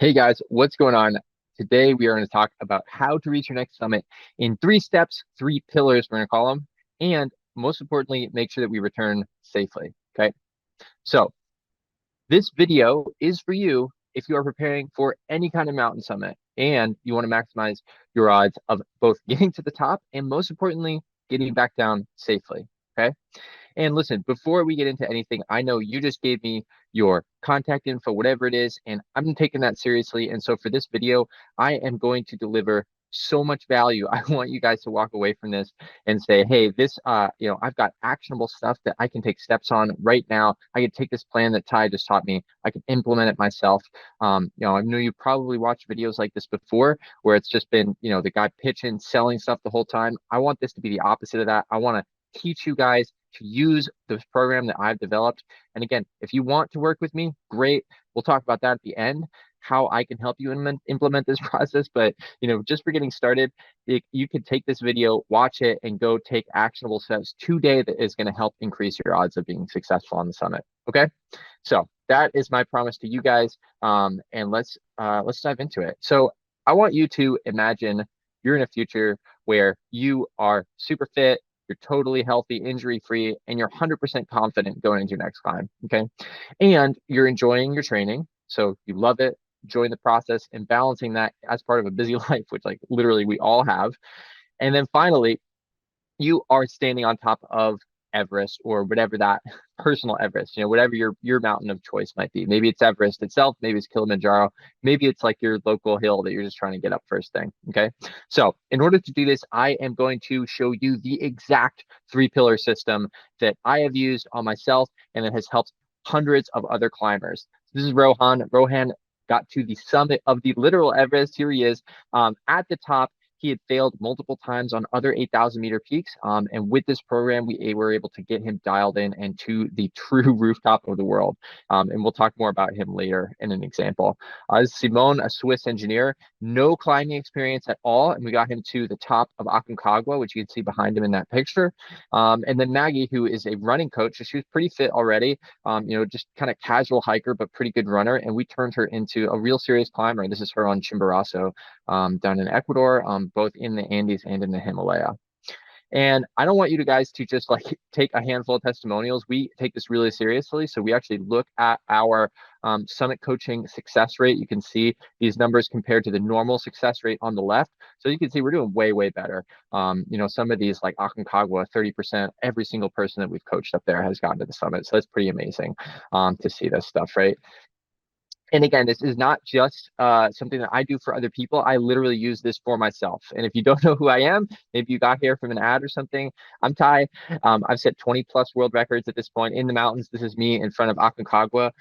Hey guys, what's going on? Today we are going to talk about how to reach your next summit in 3 steps, 3 pillars, we're going to call them, and most importantly, make sure that we return safely. Okay. So this video is for you if you are preparing for any kind of mountain summit and you want to maximize your odds of both getting to the top and most importantly, getting back down safely. Okay. And listen, before we get into anything, I know you just gave me your contact info, whatever it is, and I'm taking that seriously. And so for this video, I am going to deliver so much value. I want you guys to walk away from this and say, hey, I've got actionable stuff that I can take steps on right now. I can take this plan that Ty just taught me. I can implement it myself. I know you probably watched videos like this before where it's just been, the guy pitching, selling stuff the whole time. I want this to be the opposite of that. I want to teach you guys to use this program that I've developed. And again, if you want to work with me, great. We'll talk about that at the end, how I can help you implement this process. But, just for getting started, you can take this video, watch it, and go take actionable steps today that is going to help increase your odds of being successful on the summit. Okay. So that is my promise to you guys. And let's dive into it. So I want you to imagine you're in a future where you are super fit, you're totally healthy, injury free, and you're 100% confident going into your next climb. Okay. And you're enjoying your training. So you love it, enjoying the process, and balancing that as part of a busy life, which, like, literally we all have. And then finally, you are standing on top of Everest or whatever that personal Everest, whatever your mountain of choice might be. Maybe it's Everest itself, maybe it's Kilimanjaro, maybe it's like your local hill that you're just trying to get up first thing. Okay. So in order to do this, I am going to show you the exact 3 pillar system that I have used on myself and it has helped hundreds of other climbers. This is Rohan. Rohan got to the summit of the literal Everest. Here he is at the top. He had failed multiple times on other 8,000-meter peaks. And with this program, we were able to get him dialed in and to the true rooftop of the world. And we'll talk more about him later in an example. Simon, a Swiss engineer, no climbing experience at all. And we got him to the top of Aconcagua, which you can see behind him in that picture. And then Maggie, who is a running coach. So she was pretty fit already, just kind of casual hiker, but pretty good runner. And we turned her into a real serious climber. This is her on Chimborazo down in Ecuador, both in the Andes and in the Himalaya. And I don't want you guys to just like take a handful of testimonials. We take this really seriously. So we actually look at our summit coaching success rate. You can see these numbers compared to the normal success rate on the left. So you can see we're doing way, way better. Some of these like Aconcagua, 30%, every single person that we've coached up there has gotten to the summit. So that's pretty amazing to see this stuff, right? And again, this is not just something that I do for other people. I literally use this for myself. And if you don't know who I am, maybe you got here from an ad or something. I'm Ty. I've set 20 plus world records at this point in the mountains. This is me in front of Aconcagua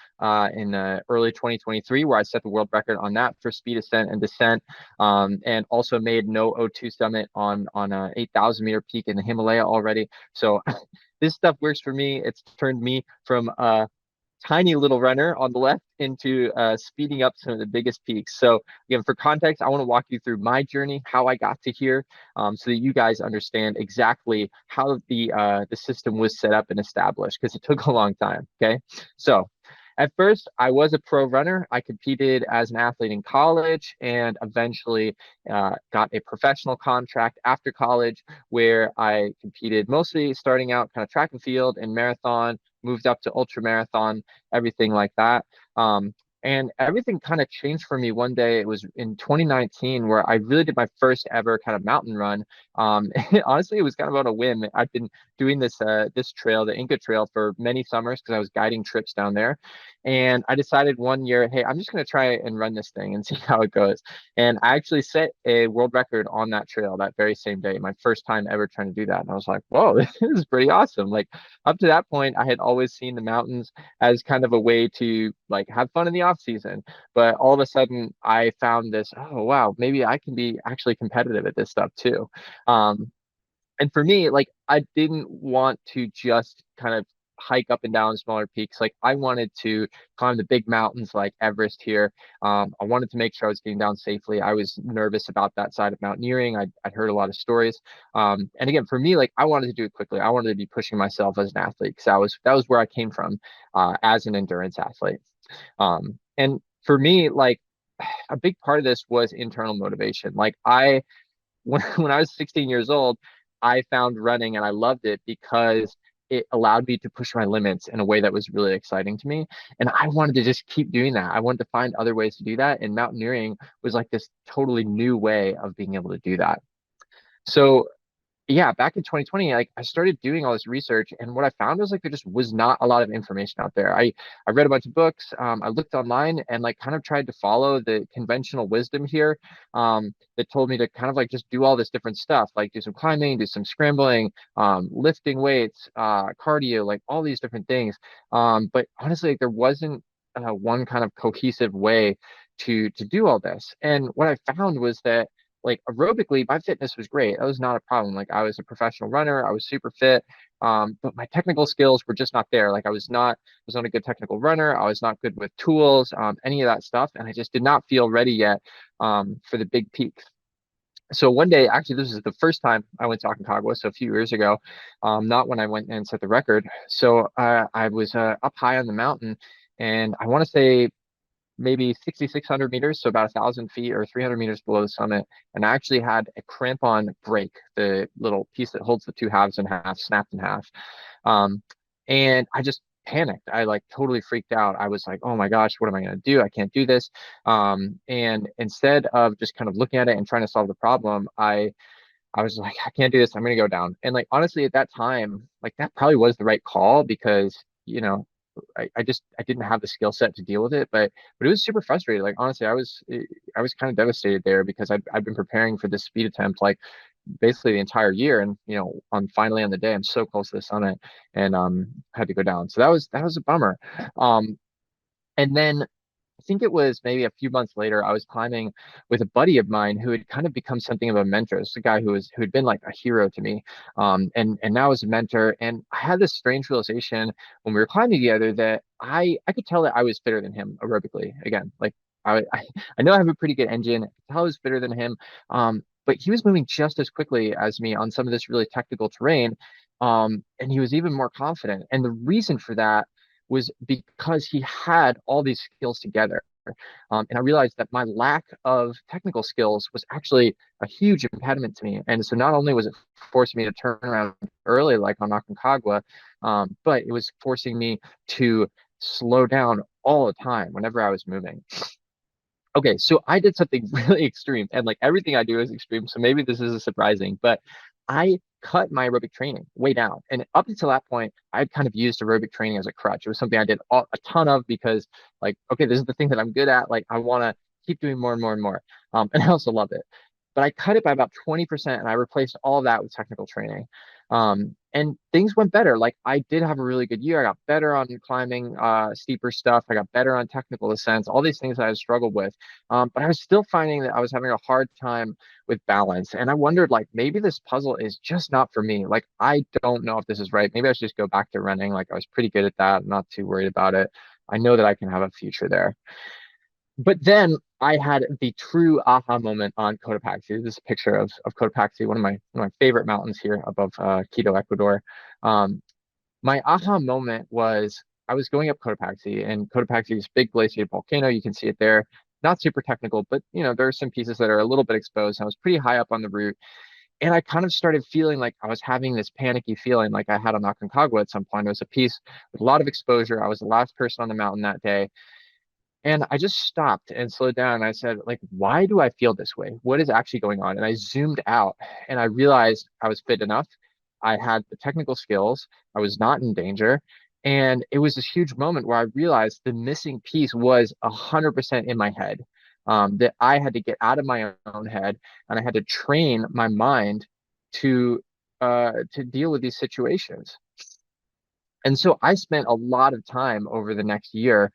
in early 2023, where I set the world record on that for speed ascent and descent, and also made no O2 summit on a 8,000-meter peak in the Himalaya already. So this stuff works for me. It's turned me from tiny little runner on the left into speeding up some of the biggest peaks. So again, for context, I want to walk you through my journey, how I got to here, so that you guys understand exactly how the system was set up and established, because it took a long time. Okay, so at first, I was a pro runner. I competed as an athlete in college and eventually got a professional contract after college where I competed mostly starting out kind of track and field and marathon, moved up to ultra marathon, everything like that. And everything kind of changed for me one day. It was in 2019 where I really did my first ever kind of mountain run. Honestly, it was kind of on a whim. I've been doing this trail, the Inca Trail, for many summers because I was guiding trips down there. And I decided one year, hey, I'm just going to try and run this thing and see how it goes. And I actually set a world record on that trail that very same day, my first time ever trying to do that. And I was like, whoa, this is pretty awesome. Like, up to that point, I had always seen the mountains as kind of a way to like have fun in the off season. But all of a sudden I found this, oh wow, maybe I can be actually competitive at this stuff too. And for me, like, I didn't want to just kind of hike up and down smaller peaks. Like, I wanted to climb the big mountains like Everest here. I wanted to make sure I was getting down safely. I was nervous about that side of mountaineering. I'd heard a lot of stories. And again, for me, like, I wanted to do it quickly. I wanted to be pushing myself as an athlete because that was where I came from as an endurance athlete. And for me, like, a big part of this was internal motivation. Like I when I was 16 years old, I found running and I loved it because it allowed me to push my limits in a way that was really exciting to me. And I wanted to just keep doing that. I wanted to find other ways to do that. And mountaineering was like this totally new way of being able to do that. So yeah, back in 2020, like I started doing all this research, and what I found was like there just was not a lot of information out there. I read a bunch of books, I looked online, and like kind of tried to follow the conventional wisdom here, that told me to kind of like just do all this different stuff, like do some climbing, do some scrambling, lifting weights, cardio, like all these different things. But honestly, like, there wasn't one kind of cohesive way to do all this. And what I found was that like aerobically, my fitness was great. That was not a problem. Like I was a professional runner, I was super fit, but my technical skills were just not there. Like was not a good technical runner. I was not good with tools, any of that stuff, and I just did not feel ready yet for the big peaks. So one day, actually, this is the first time I went to Aconcagua, so a few years ago, not when I went and set the record. So I was up high on the mountain, and I want to say maybe 6,600 meters, so about 1,000 feet or 300 meters below the summit. And I actually had a crampon break, the little piece that holds the two halves in half, snapped in half. Um, and I just panicked. I like totally freaked out. I was like, oh my gosh, what am I going to do? I can't do this. And instead of just kind of looking at it and trying to solve the problem, I was like, I can't do this. I'm going to go down. And like, honestly, at that time, like that probably was the right call because, you know, I didn't have the skill set to deal with it, but it was super frustrating. Like honestly, I was kind of devastated there because I'd been preparing for this speed attempt like basically the entire year, and on finally on the day I'm so close to the summit and had to go down. So that was a bummer. Um, and then I think it was maybe a few months later, I was climbing with a buddy of mine who had kind of become something of a mentor. It's a guy who had been like a hero to me, and now is a mentor. And I had this strange realization when we were climbing together that I could tell that I was fitter than him aerobically. Again, like I know I have a pretty good engine. I could tell I was fitter than him, but he was moving just as quickly as me on some of this really technical terrain, and he was even more confident. And the reason for that was because he had all these skills together. And I realized that my lack of technical skills was actually a huge impediment to me. And so not only was it forcing me to turn around early, like on Aconcagua, but it was forcing me to slow down all the time whenever I was moving. Okay, so I did something really extreme, and like everything I do is extreme, so maybe this is surprising, but I cut my aerobic training way down. And up until that point, I'd kind of used aerobic training as a crutch. It was something I did a ton of because, like, okay, this is the thing that I'm good at. Like, I want to keep doing more and more and more. And I also love it. But I cut it by about 20% and I replaced all of that with technical training. And things went better. Like I did have a really good year. I got better on climbing steeper stuff. I got better on technical ascents, all these things that I struggled with. But I was still finding that I was having a hard time with balance. And I wondered, like, maybe this puzzle is just not for me. Like, I don't know if this is right. Maybe I should just go back to running. Like, I was pretty good at that. I'm not too worried about it. I know that I can have a future there. But then I had the true aha moment on Cotopaxi. This is a picture of Cotopaxi, one of my favorite mountains here above Quito, Ecuador. Um, my aha moment was I was going up Cotopaxi, and Cotopaxi is a big glaciated volcano. You can see it there. Not super technical, but there are some pieces that are a little bit exposed. I was pretty high up on the route, and I kind of started feeling like I was having this panicky feeling like I had on Aconcagua at some point. It was a piece with a lot of exposure. I was the last person on the mountain that day, and I just stopped and slowed down. And I said, like, why do I feel this way? What is actually going on? And I zoomed out and I realized I was fit enough. I had the technical skills. I was not in danger. And it was this huge moment where I realized the missing piece was 100% in my head. That I had to get out of my own head and I had to train my mind to deal with these situations. And so I spent a lot of time over the next year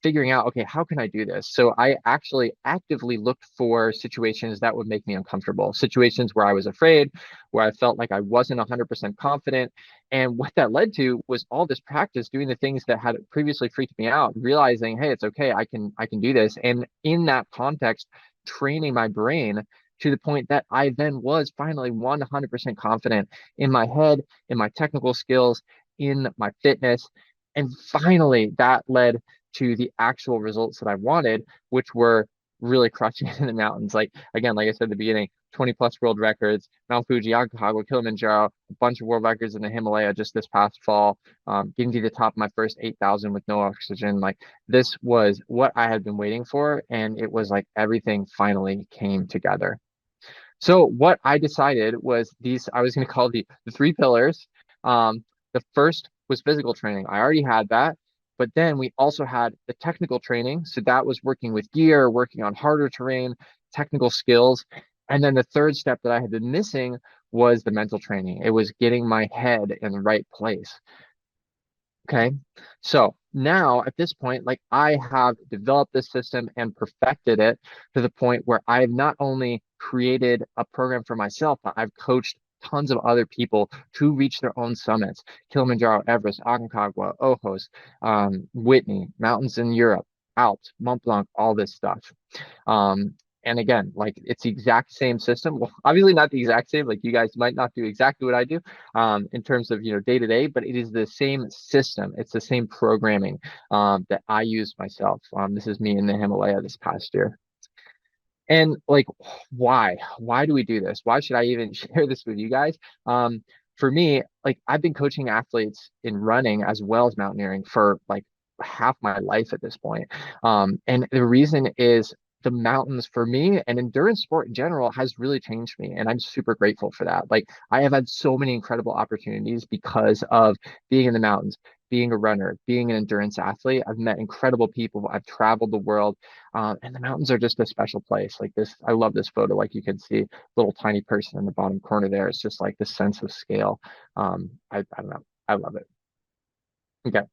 figuring out, okay, how can I do this? So I actually actively looked for situations that would make me uncomfortable, situations where I was afraid, where I felt like I wasn't 100% confident. And what that led to was all this practice doing the things that had previously freaked me out, realizing, hey, it's okay, I can do this. And in that context, training my brain to the point that I then was finally 100% confident in my head, in my technical skills, in my fitness. And finally, that led to the actual results that I wanted, which were really crushing it in the mountains. Like again, like I said at the beginning, 20 plus world records, Mount Fuji, Aconcagua, Kilimanjaro, a bunch of world records in the Himalaya just this past fall, getting to the top of my first 8,000 with no oxygen. Like this was what I had been waiting for, and it was like everything finally came together. So what I decided was these, I was going to call the three pillars. The first was physical training. I already had that, but then we also had the technical training. So that was working with gear, working on harder terrain, technical skills. And then the third step that I had been missing was the mental training. It was getting my head in the right place. Okay. So now at this point, like I have developed this system and perfected it to the point where I've not only created a program for myself, but I've coached tons of other people to reach their own summits. Kilimanjaro, Everest, Aconcagua, Ojos, Whitney, mountains in Europe, Alps, Mont Blanc, all this stuff. Um, and again, like it's the exact same system. Well, obviously not the exact same, like you guys might not do exactly what I do in terms of, day to day, but it is the same system. It's the same programming that I use myself. This is me in the Himalaya this past year. And like, why? Why do we do this? Why should I even share this with you guys? For me, like I've been coaching athletes in running as well as mountaineering for like half my life at this point. And the reason is the mountains for me and endurance sport in general has really changed me. And I'm super grateful for that. Like I have had so many incredible opportunities because of being in the mountains, being a runner, being an endurance athlete. I've met incredible people. I've traveled the world. And the mountains are just a special place. Like this, I love this photo. Like you can see, little tiny person in the bottom corner there. It's just like the sense of scale. I don't know. I love it. Okay,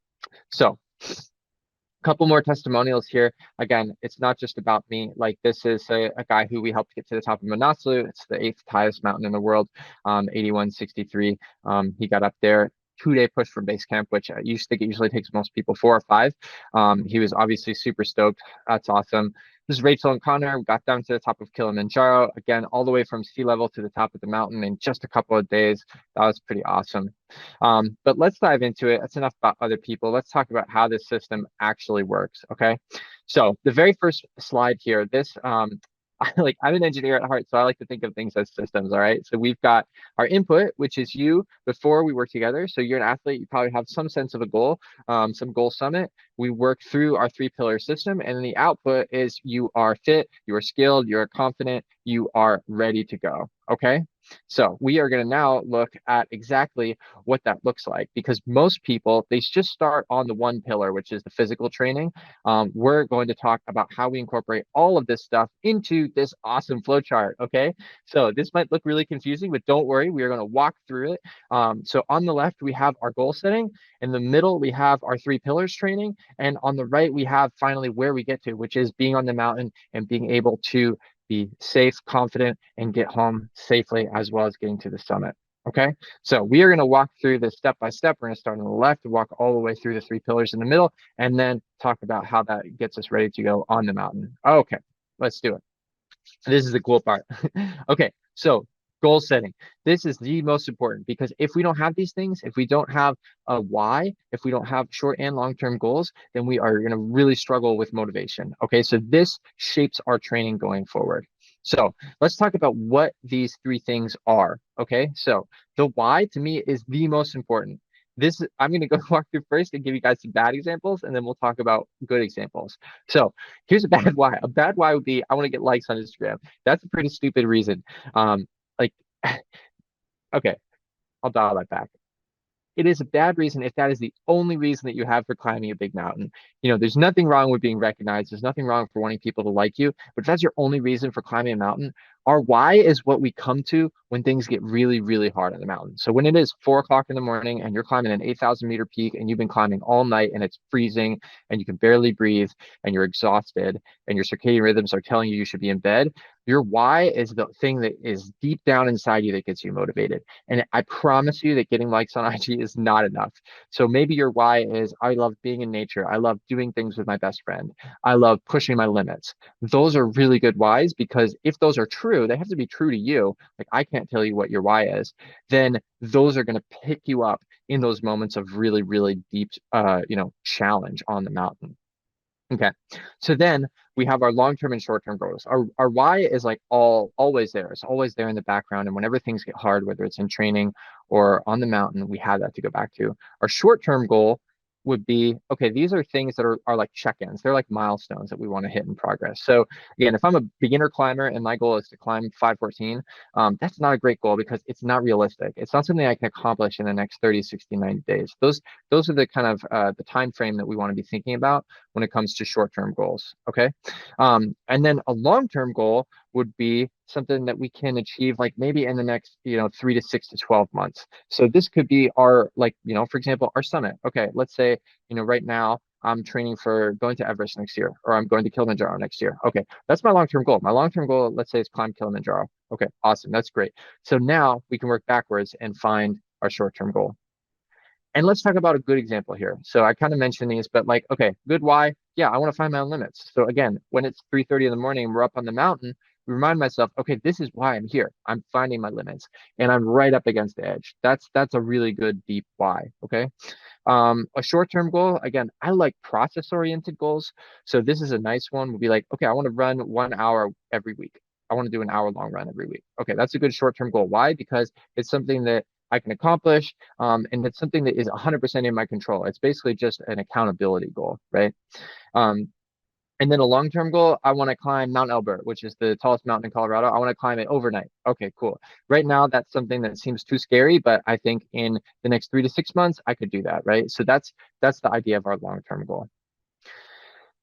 so a couple more testimonials here. Again, it's not just about me. Like this is a guy who we helped get to the top of Manaslu. It's the eighth highest mountain in the world, 8163. He got up there. 2 day push from base camp, which I used to think it usually takes most people 4 or 5. He was obviously super stoked. That's awesome. This is Rachel and Connor. We got down to the top of Kilimanjaro, again, all the way from sea level to the top of the mountain in just a couple of days. That was pretty awesome. But let's dive into it. That's enough about other people. Let's talk about how this system actually works. Okay. So the very first slide here, this I'm an engineer at heart, so I like to think of things as systems. All right. So we've got our input, which is you before we work together. So you're an athlete, you probably have some sense of a goal, some goal summit. We work through our three pillar system, and then the output is you are fit, you are skilled, you are confident, you are ready to go. Okay. So we are going to now look at exactly what that looks like, because most people, they just start on the one pillar, which is the physical training. We're going to talk about how we incorporate all of this stuff into this awesome flow chart. Okay. So this might look really confusing, but don't worry. We are going to walk through it. So on the left, we have our goal setting. In the middle, we have our three pillars training. And on the right, we have finally where we get to, which is being on the mountain and being able to be safe, confident, and get home safely, as well as getting to the summit. Okay, so we are going to walk through this step by step. We're going to start on the left and walk all the way through the three pillars in the middle, and then talk about how that gets us ready to go on the mountain. Okay, let's do it. This is the cool part. Okay, so goal setting. This is the most important, because if we don't have these things, if we don't have a why, if we don't have short and long-term goals, then we are going to really struggle with motivation. Okay, so this shapes our training going forward. So let's talk about what these three things are. Okay, so the why to me is the most important. This I'm going to go walk through first and give you guys some bad examples, and then we'll talk about good examples. So here's a bad why. A bad why would be I want to get likes on Instagram. That's a pretty stupid reason. Like, okay, I'll dial that back. It is a bad reason if that is the only reason that you have for climbing a big mountain. There's nothing wrong with being recognized. There's nothing wrong for wanting people to like you. But if that's your only reason for climbing a mountain, our why is what we come to when things get really, really hard on the mountain. So when it is 4 o'clock in the morning and you're climbing an 8,000 meter peak and you've been climbing all night and it's freezing and you can barely breathe and you're exhausted and your circadian rhythms are telling you you should be in bed, your why is the thing that is deep down inside you that gets you motivated. And I promise you that getting likes on IG is not enough. So maybe your why is I love being in nature. I love doing things with my best friend. I love pushing my limits. Those are really good whys, because if those are true, they have to be true to you. Like I can't tell you what your why is. Then those are going to pick you up in those moments of really, really deep, challenge on the mountain. Okay. So then we have our long-term and short-term goals. Our why is like always there. It's always there in the background. And whenever things get hard, whether it's in training or on the mountain, we have that to go back to. Our short-term goal would be, okay, these are things that are like check-ins. They're like milestones that we want to hit in progress. So again, if I'm a beginner climber and my goal is to climb 514, that's not a great goal because it's not realistic. It's not something I can accomplish in the next 30, 60, 90 days. Those are the kind of the time frame that we want to be thinking about when it comes to short-term goals. Okay. And then a long-term goal would be something that we can achieve like maybe in the next 3 to 6 to 12 months. So this could be our, like, for example, our summit. Okay, let's say right now I'm training for going to Everest next year, or I'm going to Kilimanjaro next year. Okay, that's my long-term goal. My long-term goal, let's say, is climb Kilimanjaro. Okay, awesome, that's great. So now we can work backwards and find our short-term goal. And let's talk about a good example here. So I kind of mentioned these, but like, okay, good why? Yeah, I want to find my own limits. So again, when it's 3:30 in the morning and we're up on the mountain, remind myself, okay, this is why I'm here. I'm finding my limits and I'm right up against the edge. That's a really good deep why. Okay. A short-term goal, again, I like process-oriented goals. So this is a nice one. Would be like, okay, I want to run 1 hour every week. I want to do an hour-long run every week. Okay, that's a good short-term goal. Why? Because it's something that I can accomplish, and it's something that is 100% in my control. It's basically just an accountability goal, right? Um, and then a long-term goal, I want to climb Mount Elbert, which is the tallest mountain in Colorado. I want to climb it overnight. Okay, cool. Right now, that's something that seems too scary, but I think in the next 3 to 6 months, I could do that, right? So that's the idea of our long-term goal.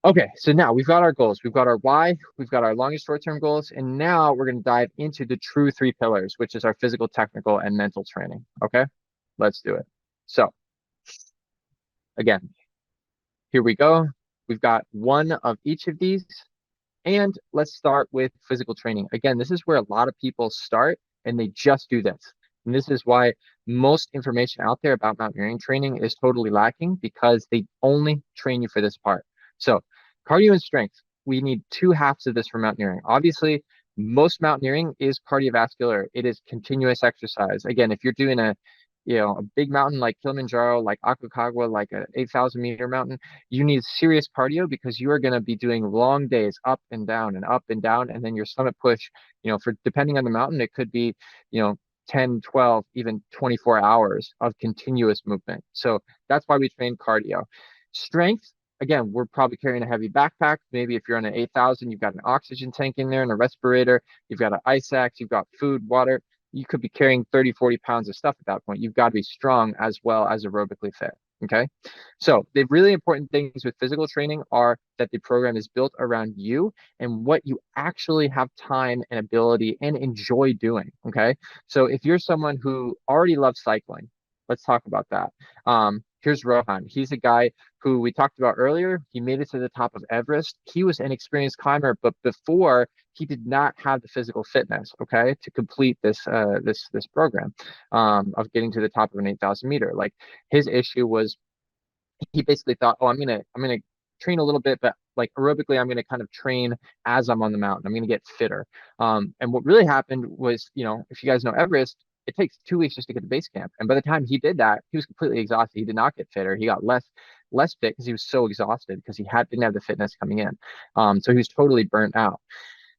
Okay, so now we've got our goals, we've got our why, we've got our longest short-term goals, and now we're going to dive into the true three pillars, which is our physical, technical, and mental training. Okay, let's do it. So again, here we go. We've got one of each of these. And let's start with physical training. Again, this is where a lot of people start and they just do this. And this is why most information out there about mountaineering training is totally lacking because they only train you for this part. So cardio and strength, we need two halves of this for mountaineering. Obviously, most mountaineering is cardiovascular. It is continuous exercise. Again, if you're doing a big mountain like Kilimanjaro, like Aconcagua, like a 8,000-meter mountain, you need serious cardio because you are going to be doing long days up and down and up and down. And then your summit push, for depending on the mountain, it could be, 10, 12, even 24 hours of continuous movement. So that's why we train cardio. Strength, again, we're probably carrying a heavy backpack. Maybe if you're on an 8,000, you've got an oxygen tank in there and a respirator. You've got an ice axe, you've got food, water. You could be carrying 30, 40 pounds of stuff at that point. You've got to be strong as well as aerobically fit. Okay. So the really important things with physical training are that the program is built around you and what you actually have time and ability and enjoy doing. Okay. So if you're someone who already loves cycling, let's talk about that. Here's Rohan. He's a guy who we talked about earlier. He made it to the top of Everest. He was an experienced climber, but before he did not have the physical fitness, okay, to complete this this program of getting to the top of an 8,000 meter. Like his issue was he basically thought, oh, I'm gonna train a little bit, but like aerobically, I'm gonna kind of train as I'm on the mountain. I'm gonna get fitter. And what really happened was, if you guys know Everest, it takes 2 weeks just to get to base camp. And by the time he did that, he was completely exhausted. He did not get fitter. He got less fit because he was so exhausted because he didn't have the fitness coming in. So he was totally burnt out.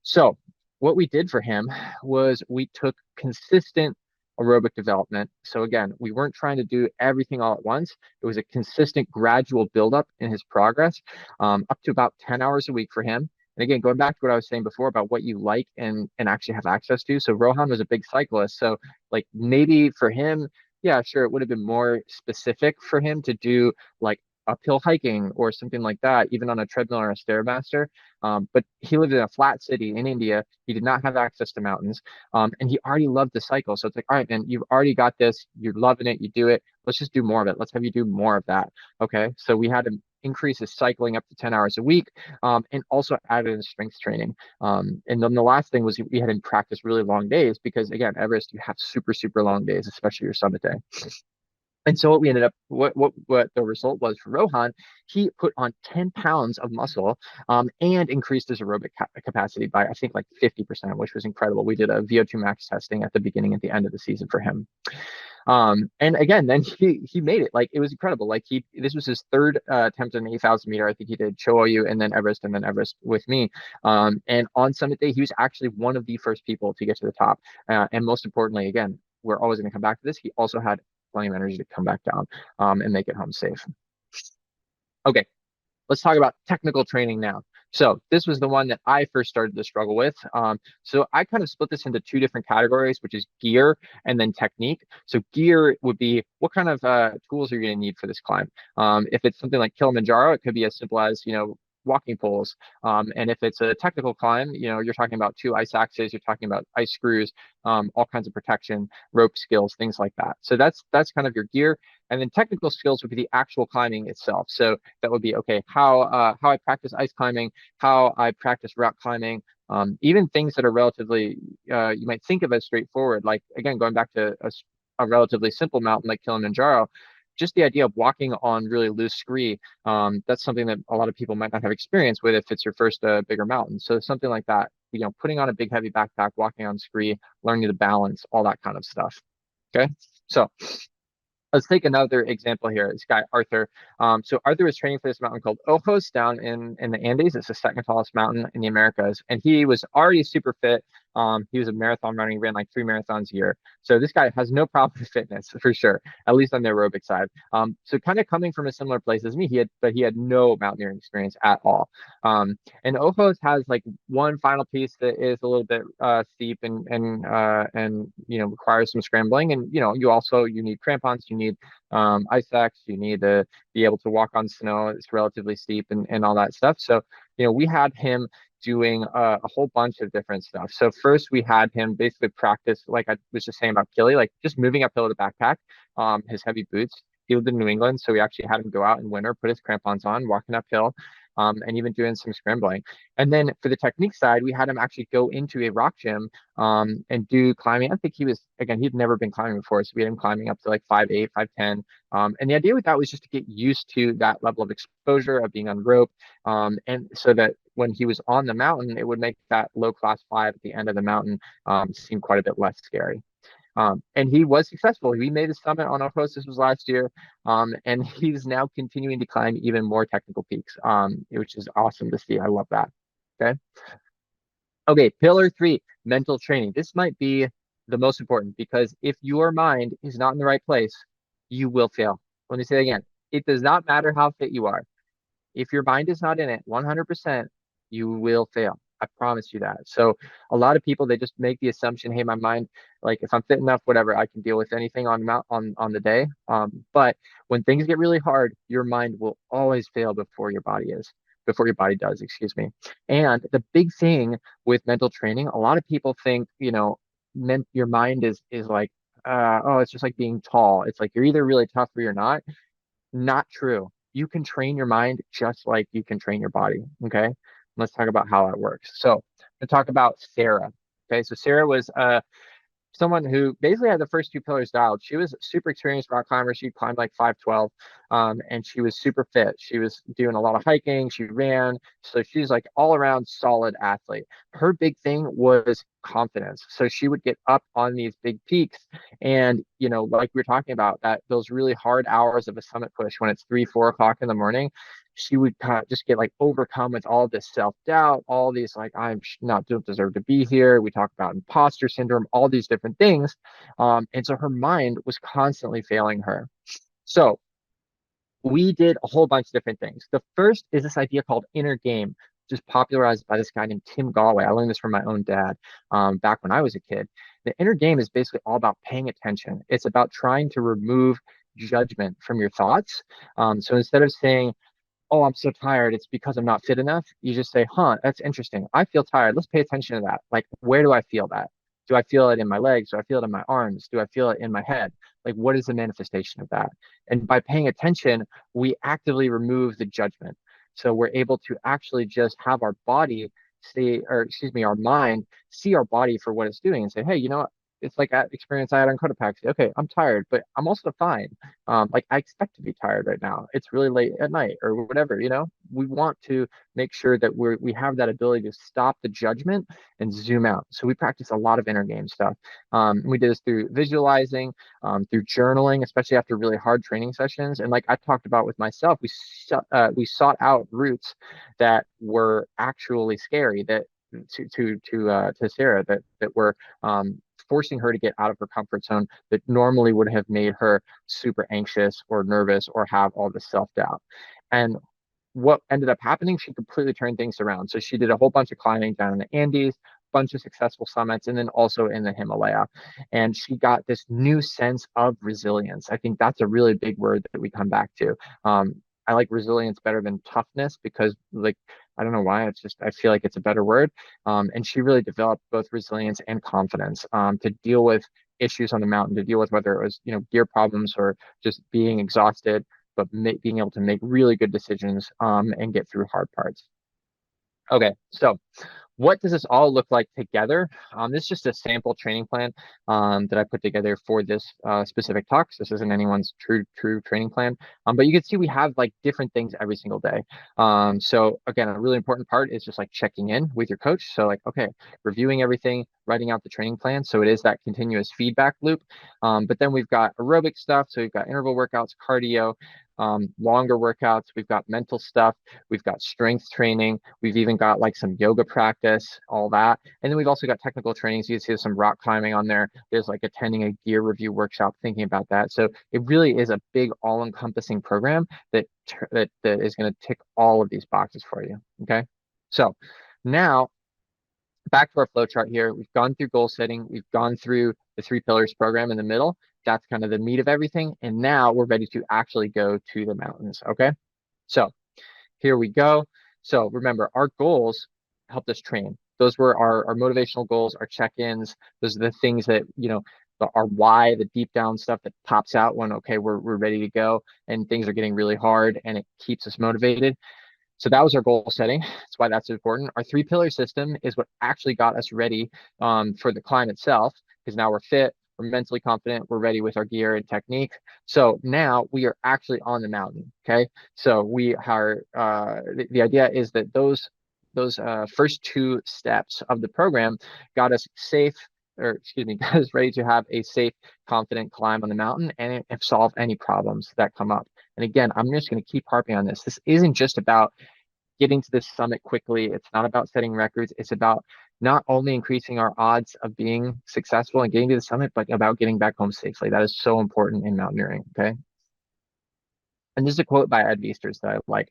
So what we did for him was we took consistent aerobic development. So again, we weren't trying to do everything all at once. It was a consistent gradual buildup in his progress, up to about 10 hours a week for him. And again, going back to what I was saying before about what you like and actually have access to. So Rohan was a big cyclist. So like maybe for him, yeah, sure, it would have been more specific for him to do like uphill hiking or something like that, even on a treadmill or a Stairmaster. But he lived in a flat city in India. He did not have access to mountains. And he already loved to cycle. So it's like, all right, man, you've already got this. You're loving it. You do it. Let's just do more of it. Let's have you do more of that. Okay. So we had to increase his cycling up to 10 hours a week, and also added in strength training. And then the last thing was we had him practice really long days because, again, Everest, you have super, super long days, especially your summit day. And so what we ended up, what the result was for Rohan, he put on 10 pounds of muscle, and increased his aerobic capacity by, I think, like 50%, which was incredible. We did a VO2 max testing at the beginning and the end of the season for him. And again, then he made it. Like it was incredible. Like this was his third attempt on an 8,000 meter. I think he did Choyu and then Everest with me. And on summit day, he was actually one of the first people to get to the top. And most importantly, again, we're always going to come back to this. He also had plenty of energy to come back down and make it home safe. Okay, let's talk about technical training now. So this was the one that I first started to struggle with. So I kind of split this into two different categories, which is gear and then technique. So gear would be what kind of tools are you going to need for this climb? If it's something like Kilimanjaro, it could be as simple as, walking poles. And if it's a technical climb, you're talking about two ice axes, you're talking about ice screws, all kinds of protection, rope skills, things like that. So that's kind of your gear. And then technical skills would be the actual climbing itself. So that would be, okay, how I practice ice climbing, how I practice rock climbing, even things that are relatively you might think of as straightforward. Like again, going back to a relatively simple mountain like Kilimanjaro, just the idea of walking on really loose scree, that's something that a lot of people might not have experience with if it's your first bigger mountain. So something like that, putting on a big heavy backpack, walking on scree, learning the balance, all that kind of stuff. Okay, so let's take another example here. This guy, Arthur. So Arthur was training for this mountain called Ojos down in the Andes. It's the second tallest mountain in the Americas. And he was already super fit. He was a marathon runner. He ran like 3 marathons a year. So this guy has no problem with fitness for sure, at least on the aerobic side. So kind of coming from a similar place as me, but he had no mountaineering experience at all. And Ojos has like one final piece that is a little bit steep and requires some scrambling. And you need crampons, you need ice axe, you need to be able to walk on snow. It's relatively steep and all that stuff. So we had him doing a whole bunch of different stuff. So first we had him basically practice, like I was just saying about Kili, like just moving uphill with a backpack, his heavy boots. He lived in New England, so we actually had him go out in winter, put his crampons on, walking uphill, and even doing some scrambling. And then for the technique side, we had him actually go into a rock gym and do climbing. I think he'd never been climbing before, so we had him climbing up to like 5'8", 5'10". And the idea with that was just to get used to that level of exposure of being on rope, and so that when he was on the mountain, it would make that low class 5 at the end of the mountain seem quite a bit less scary. And he was successful. He made his summit on Ojos. This was last year, and he's now continuing to climb even more technical peaks, which is awesome to see. I love that. Okay. Okay, pillar 3, mental training. This might be the most important because if your mind is not in the right place, you will fail. Let me say it again. It does not matter how fit you are. If your mind is not in it 100%, you will fail. I promise you that. So a lot of people, they just make the assumption, hey, my mind, like if I'm fit enough, whatever, I can deal with anything on the day. But when things get really hard, your mind will always fail before your body does, excuse me. And the big thing with mental training, a lot of people think, your mind is like, oh, it's just like being tall. It's like you're either really tough or you're not. Not true. You can train your mind just like you can train your body. Okay. Let's talk about how that works. So, I'm going to talk about Sarah. Okay. So, Sarah was someone who basically had the first two pillars dialed. She was a super experienced rock climber. She climbed like 512, and she was super fit. She was doing a lot of hiking. She ran. So she's like all around solid athlete. Her big thing was confidence. So she would get up on these big peaks and, like we were talking about, that those really hard hours of a summit push when it's 3, 4 o'clock in the morning, she would kind of just get like overcome with all this self-doubt, all these like, don't deserve to be here. We talk about imposter syndrome, all these different things. And so her mind was constantly failing her. So we did a whole bunch of different things. The first is this idea called inner game, just popularized by this guy named Tim Galway. I learned this from my own dad back when I was a kid. The inner game is basically all about paying attention. It's about trying to remove judgment from your thoughts. So instead of saying, oh, I'm so tired, it's because I'm not fit enough, you just say, huh, that's interesting. I feel tired. Let's pay attention to that. Like, where do I feel that? Do I feel it in my legs? Do I feel it in my arms? Do I feel it in my head? Like, what is the manifestation of that? And by paying attention, we actively remove the judgment. So we're able to actually just have our body see, or excuse me, our mind see our body for what it's doing and say, hey, you know what? it's like that experience I had on Cotopaxi. Okay, I'm tired, but I'm also fine. Like I expect to be tired right now. It's really late at night or whatever, you know? We want to make sure that we have that ability to stop the judgment and zoom out. So we practice a lot of inner game stuff. We did this through visualizing, through journaling, especially after really hard training sessions. And like I talked about with myself, we sought out routes that were actually scary, that to Sarah, that were forcing her to get out of her comfort zone, that normally would have made her super anxious or nervous or have all this self-doubt. And what ended up happening, she completely turned things around. So she did a whole bunch of climbing down in the Andes, bunch of successful summits, and then also in the Himalaya. And she got this new sense of resilience. I think that's a really big word that we come back to. I like resilience better than toughness because, like, I don't know why. It's just, I feel like it's a better word. And she really developed both resilience and confidence to deal with issues on the mountain, to deal with whether it was, gear problems or just being exhausted, but being able to make really good decisions and get through hard parts. Okay, so what does this all look like together? This is just a sample training plan that I put together for this specific talk. So this isn't anyone's true training plan, but you can see we have like different things every single day. So again, a really important part is just like checking in with your coach. So like, okay, reviewing everything, writing out the training plan. So it is that continuous feedback loop. But then we've got aerobic stuff. So we've got interval workouts, cardio, longer workouts. We've got mental stuff. We've got strength training. We've even got like some yoga practice, all that. And then we've also got technical trainings. You can see there's some rock climbing on there. There's like attending a gear review workshop, thinking about that. So it really is a big all-encompassing program that is going to tick all of these boxes for you. Okay. So now back to our flow chart here. We've gone through goal setting. We've gone through the 3 pillars program in the middle. That's kind of the meat of everything. And now we're ready to actually go to the mountains. Okay. So here we go. So remember, our goals helped us train. Those were our motivational goals, our check-ins. Those are the things that, our why, the deep down stuff that pops out when, okay, we're ready to go and things are getting really hard and it keeps us motivated. So that was our goal setting. That's why that's important. Our 3-pillar system is what actually got us ready for the climb itself, because now we're fit, we're mentally confident, we're ready with our gear and technique. So now we are actually on the mountain. Okay. So we are, the idea is that those first 2 steps of the program got us safe, or excuse me, got us ready to have a safe, confident climb on the mountain and solve any problems that come up. And again, I'm just going to keep harping on this. This isn't just about getting to this summit quickly. It's not about setting records. It's about not only increasing our odds of being successful and getting to the summit, but about getting back home safely. That is so important in mountaineering. Okay. And this is a quote by Ed Viesturs that I like,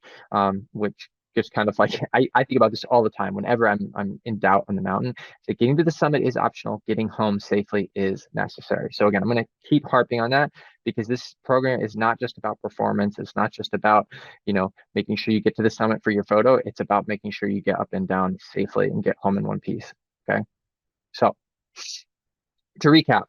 which just kind of like, I think about this all the time whenever I'm in doubt on the mountain. So getting to the summit is optional. Getting home safely is necessary. So again, I'm going to keep harping on that because this program is not just about performance. It's not just about, making sure you get to the summit for your photo. It's about making sure you get up and down safely and get home in one piece. Okay. So to recap,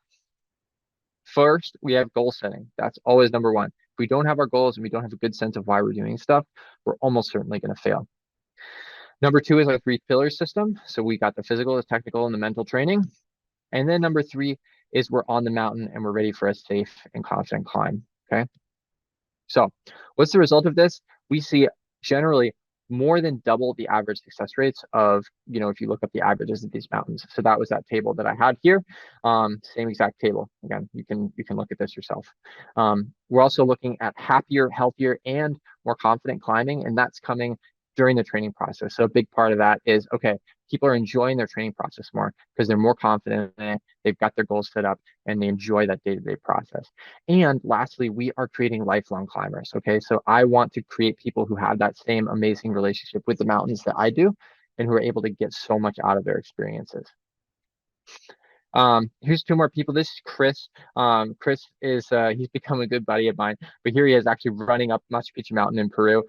first, we have goal setting. That's always number one. If we don't have our goals and we don't have a good sense of why we're doing stuff, we're almost certainly going to fail. Number 2 is our 3-pillar system. So we got the physical, the technical, and the mental training. And then number 3 is we're on the mountain and we're ready for a safe and confident climb. Okay. So what's the result of this? We see generally more than double the average success rates of, if you look up the averages of these mountains. So that was that table that I had here. Same exact table. Again, you can look at this yourself. We're also looking at happier, healthier, and more confident climbing, and that's coming during the training process. So a big part of that is, okay, people are enjoying their training process more because they're more confident in it. They've got their goals set up and they enjoy that day-to-day process. And lastly, we are creating lifelong climbers. Okay. So I want to create people who have that same amazing relationship with the mountains that I do and who are able to get so much out of their experiences. Here's 2 more people. This is Chris. Chris is he's become a good buddy of mine, but here he is actually running up Machu Picchu Mountain in Peru.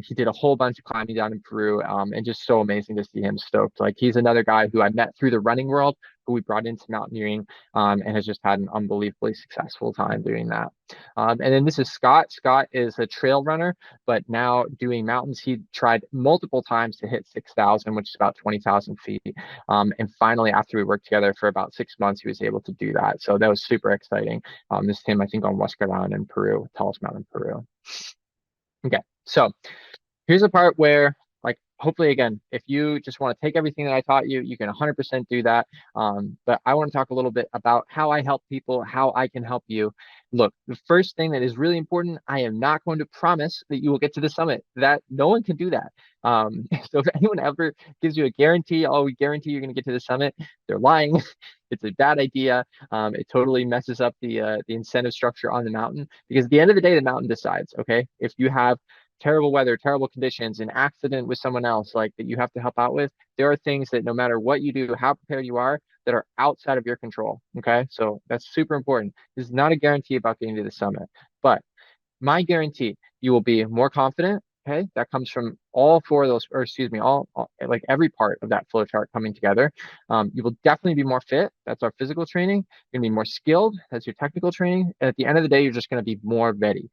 He did a whole bunch of climbing down in Peru, and just so amazing to see him stoked. Like he's another guy who I met through the running world, who we brought into mountaineering, and has just had an unbelievably successful time doing that. And then this is Scott. Scott is a trail runner, but now doing mountains. He tried multiple times to hit 6,000, which is about 20,000 feet. And finally, after we worked together for about 6 months, he was able to do that. So that was super exciting. This is him, I think, on Huascar Island in Peru, tallest mountain in Peru. Okay, so here's a part where, like, hopefully, again, if you just want to take everything that I taught you, you can 100% do that. But I want to talk a little bit about how I help people, how I can help you. Look, the first thing that is really important, I am not going to promise that you will get to the summit. That no one can do that. So if anyone ever gives you a guarantee, oh, we guarantee you're going to get to the summit, they're lying. It's a bad idea. It totally messes up the incentive structure on the mountain, because at the end of the day, the mountain decides. Okay, if you have terrible weather, terrible conditions, an accident with someone else like that you have to help out with, there are things that no matter what you do, how prepared you are, that are outside of your control. Okay, so that's super important. This is not a guarantee about getting to the summit, but my guarantee, you will be more confident. Okay, that comes from all four of those, or excuse me, all like every part of that flow chart coming together. You will definitely be more fit. That's our physical training. You're gonna be more skilled. That's your technical training. And at the end of the day, you're just gonna be more ready.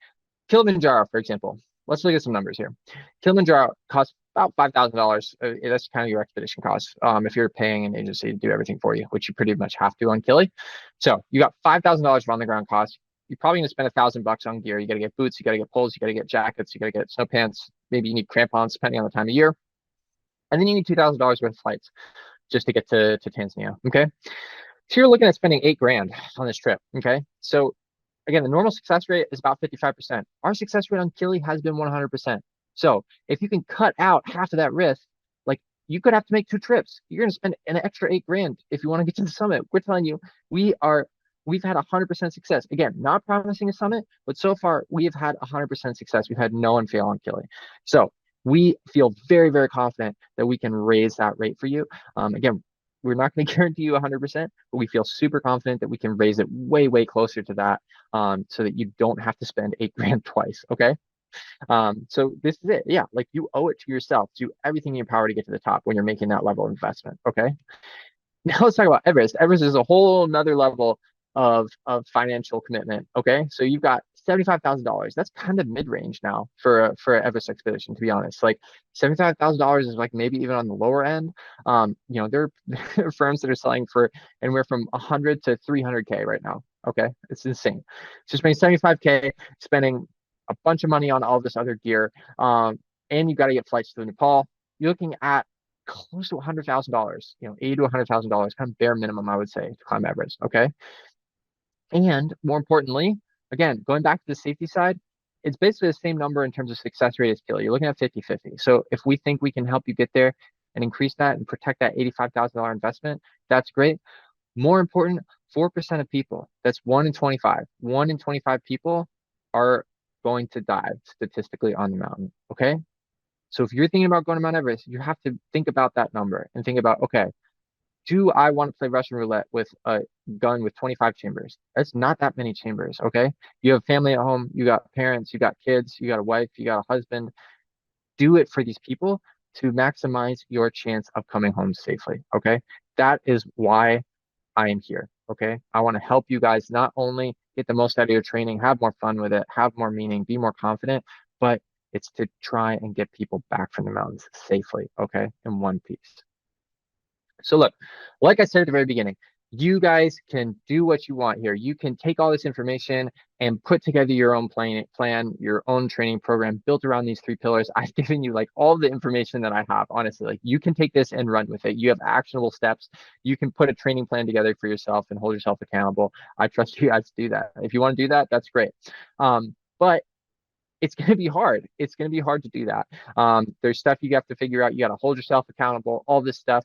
Kilimanjaro, for example. Let's look at some numbers here. Kilimanjaro costs about $5,000. That's kind of your expedition cost. If you're paying an agency to do everything for you, which you pretty much have to on Kili. So you got $5,000 for on the ground costs. You're probably gonna spend $1,000 on gear. You got to get boots, you got to get poles, you got to get jackets, you got to get snow pants. Maybe you need crampons, depending on the time of year. And then you need $2,000 worth of flights just to get to Tanzania. Okay. So you're looking at spending $8,000 on this trip. Okay. So again, the normal success rate is about 55%. Our success rate on Kili has been 100%. So if you can cut out half of that risk, like, you could have to make 2 trips. You're going to spend an extra $8,000 if you want to get to the summit. We're telling you, we've had 100% success. Again, not promising a summit, but so far we have had 100% success. We've had no one fail on Kili. So we feel very, very confident that we can raise that rate for you. Again, we're not going to guarantee you 100%, but we feel super confident that we can raise it way, way closer to that, so that you don't have to spend $8,000 twice. Okay. So this is it. Yeah. Like, you owe it to yourself to do everything in your power to get to the top when you're making that level of investment. Okay. Now let's talk about Everest. Everest is a whole nother level of financial commitment. Okay. So you've got $75,000. That's kind of mid-range now for an Everest expedition, to be honest. Like, $75,000 is like maybe even on the lower end. There are firms that are selling for anywhere from 100 to 300K right now. Okay. It's insane. So spending 75K, spending a bunch of money on all this other gear, and you got to get flights to Nepal. You're looking at close to $100,000, $80 to $100,000, kind of bare minimum, I would say, to climb Everest. Okay. And more importantly, again, going back to the safety side, it's basically the same number in terms of success rate as Kili. You're looking at 50-50. So if we think we can help you get there and increase that and protect that $85,000 investment, that's great. More important, 4% of people, that's 1 in 25. 1 in 25 people are going to die statistically on the mountain. Okay. So if you're thinking about going to Mount Everest, you have to think about that number and think about, okay, do I want to play Russian roulette with a gun with 25 chambers? That's not that many chambers. Okay. You have family at home, you got parents, you got kids, you got a wife, you got a husband. Do it for these people to maximize your chance of coming home safely. Okay. That is why I am here. Okay. I want to help you guys not only get the most out of your training, have more fun with it, have more meaning, be more confident, but it's to try and get people back from the mountains safely. Okay. In one piece. So look, like I said at the very beginning, you guys can do what you want here. You can take all this information and put together your own plan, your own training program built around these 3 pillars. I've given you like all the information that I have, honestly. Like, you can take this and run with it. You have actionable steps. You can put a training plan together for yourself and hold yourself accountable. I trust you guys to do that. If you want to do that, that's great. But it's going to be hard. It's going to be hard to do that. There's stuff you have to figure out. You got to hold yourself accountable, all this stuff.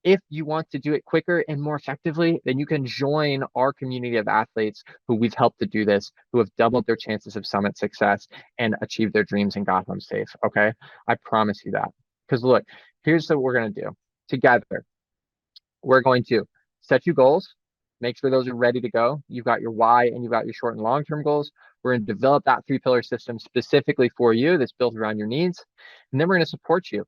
If you want to do it quicker and more effectively, then you can join our community of athletes who we've helped to do this, who have doubled their chances of summit success and achieved their dreams and got home safe. Okay. I promise you that. Because look, here's what we're going to do together. We're going to set you goals. make sure those are ready to go. You've got your why and you've got your short and long-term goals. We're going to develop that 3-pillar system specifically for you that's built around your needs. And then we're going to support you,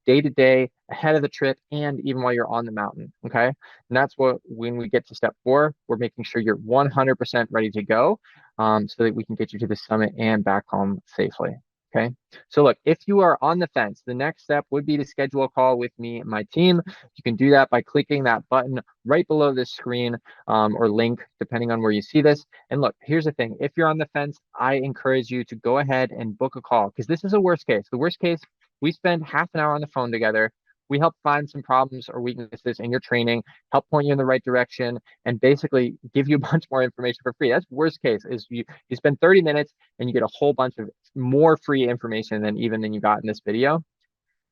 day to day, ahead of the trip, and even while you're on the mountain. Okay. And that's when we get to step 4, we're making sure you're 100% ready to go, so that we can get you to the summit and back home safely. Okay. So look, if you are on the fence, the next step would be to schedule a call with me and my team. You can do that by clicking that button right below this screen, or link, depending on where you see this. And look, here's the thing. If you're on the fence, I encourage you to go ahead and book a call, because this is a worst case. The worst case, we spend half an hour on the phone together. We help find some problems or weaknesses in your training, help point you in the right direction, and basically give you a bunch more information for free. That's worst case, is you spend 30 minutes and you get a whole bunch of more free information than you got in this video.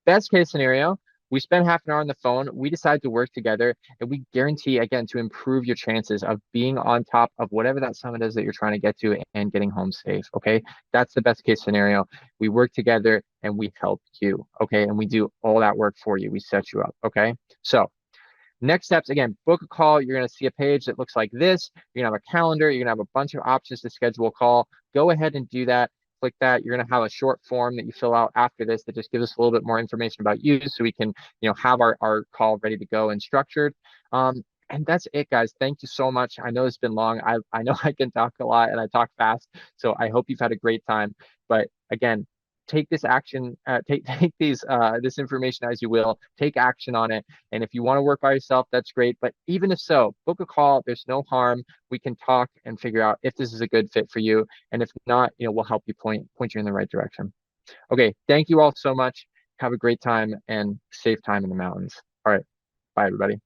Best case scenario, we spend half an hour on the phone, we decide to work together, and we guarantee, again, to improve your chances of being on top of whatever that summit is that you're trying to get to and getting home safe. Okay. That's the best case scenario. We work together and we help you. Okay. And we do all that work for you. We set you up. Okay. So next steps, again, book a call. You're going to see a page that looks like this. You're going to have a calendar. You're going to have a bunch of options to schedule a call. Go ahead and do that. Click that. You're going to have a short form that you fill out after this that just gives us a little bit more information about you, so we can, have our call ready to go and structured. And that's it, guys. Thank you so much. I know it's been long. I know I can talk a lot and I talk fast, so I hope you've had a great time. But again, take this action, take this information as you will, take action on it. And if you want to work by yourself, that's great. But even if so, book a call. There's no harm. We can talk and figure out if this is a good fit for you. And if not, we'll help you point you in the right direction. Okay. Thank you all so much. Have a great time and safe time in the mountains. All right. Bye, everybody.